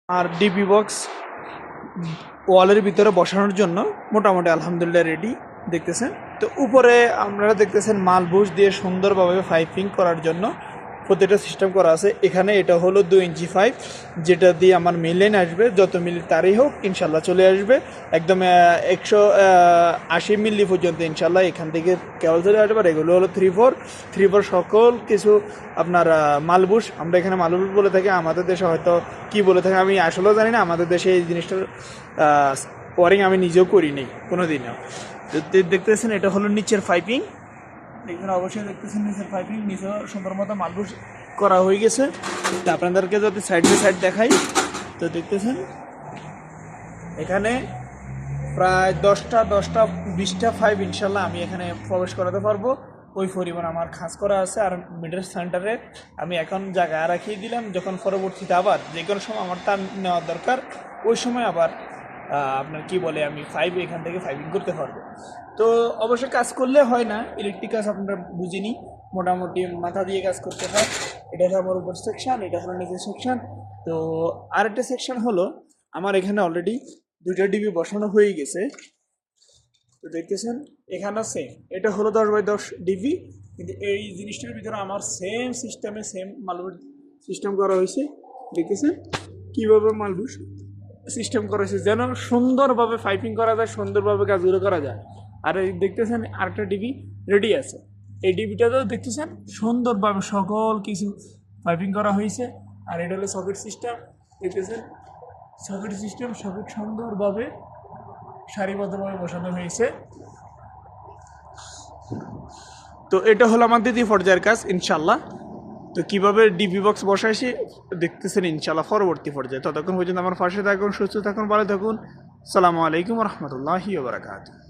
আর DP box ওয়ালের ভিতরে বসানোর জন্য মোটামুটি আলহামদুলিল্লাহ রেডি দেখতেছেন। তো উপরে আপনারা দেখতেছেন মালবুশ দিয়ে সুন্দরভাবে পাইপিং করার জন্য প্রতিটা সিস্টেম করা আছে। এখানে এটা হলো 2 ইঞ্চি পাইপ, যেটা দিয়ে আমার মিল লাইন আসবে, যত মিলি তারই হোক ইনশাল্লাহ চলে আসবে একদম 180 মিলি পর্যন্ত ইনশাল্লাহ এখান থেকে কেবল চলে আসবে। আর এগুলো হলো 3-4 সকল কিছু আপনার মালবুশ, আমরা এখানে মালবুশ বলে থাকি, আমাদের দেশে হয়তো কি বলে থাকে আমি আসলেও জানি না। আমাদের দেশে এই জিনিসটার ওয়ারিং আমি নিজেও করিনি কোনো দিনও। দেখতেছেন এটা হলো নিচের পাইপিং, এখানে অবশ্যই দেখতেছেন নিচের পাইপিং, নিচে সুন্দর মতো মালবুশ করা হয়ে গেছে। তো আপনাদেরকে যদি সাইড বাই সাইড দেখাই, তো দেখতেছেন এখানে প্রায় 10-20টা পাইপ ইনশাল্লাহ আমি এখানে প্রবেশ করাতে পারবো, ওই পরিমাণ আমার খাস করা আছে। আর মিডল সেন্টারে আমি এখন জায়গায় রাখিয়ে দিলাম, যখন পরবর্তীতে আবার যে কোনো সময় আমার তার নেওয়ার দরকার, ওই সময় আবার আপনার কি বলে আমি এখান থেকে পাইপিং করতে পারবো। তো অবশ্যই কাজ করলে হয় না, ইলেকট্রিক কাজ আপনারা বুঝিনি, মোটামুটি মাথা দিয়ে কাজ করতে হয়। এটা হলো আমার উপর সেকশন, এটা হলো নিচের সেকশন। তো আরেকটা সেকশন হলো আমার এখানে অলরেডি 2টা ডিবি বসানো হয়ে গেছে। তো দেখতেছেন এখানে সেম, এটা হলো 10x10 ডিবি, কিন্তু এই জিনিসটার ভিতরে আমার সেম সিস্টেমে সেম মালবুশ সিস্টেম করা হয়েছে। দেখতেছেন কীভাবে মালবুশ সিস্টেম করা হয়েছে, যেন সুন্দরভাবে পাইপিং করা যায়, সুন্দরভাবে কাজগুলো করা যায়। আর এই দেখতেছেন আরেকটা ডিবি রেডি আছে, এই ডিবিটাতেও দেখতেছেন সুন্দরভাবে সকল কিছু পাইপিং করা হয়েছে। আর এটা হলো সকেট সিস্টেম, দেখতেছেন সকেট সিস্টেম, সকেট সুন্দরভাবে সারিবদ্ধভাবে বসানো হয়েছে। তো এটা হলো আমার 2য় পর্যায়ের কাজ ইনশাল্লাহ। তো কীভাবে ডিপি বক্স বসাইছি দেখতেছেন ইনশাল্লাহ পরবর্তী পর্যায়ে। ততক্ষণ পর্যন্ত আমার পাশে থাকুন, সুস্থ থাকুন, ভালো থাকুন। আসসালামু আলাইকুম রহমতুল্লাহি ওয়া বারাকাতুহু।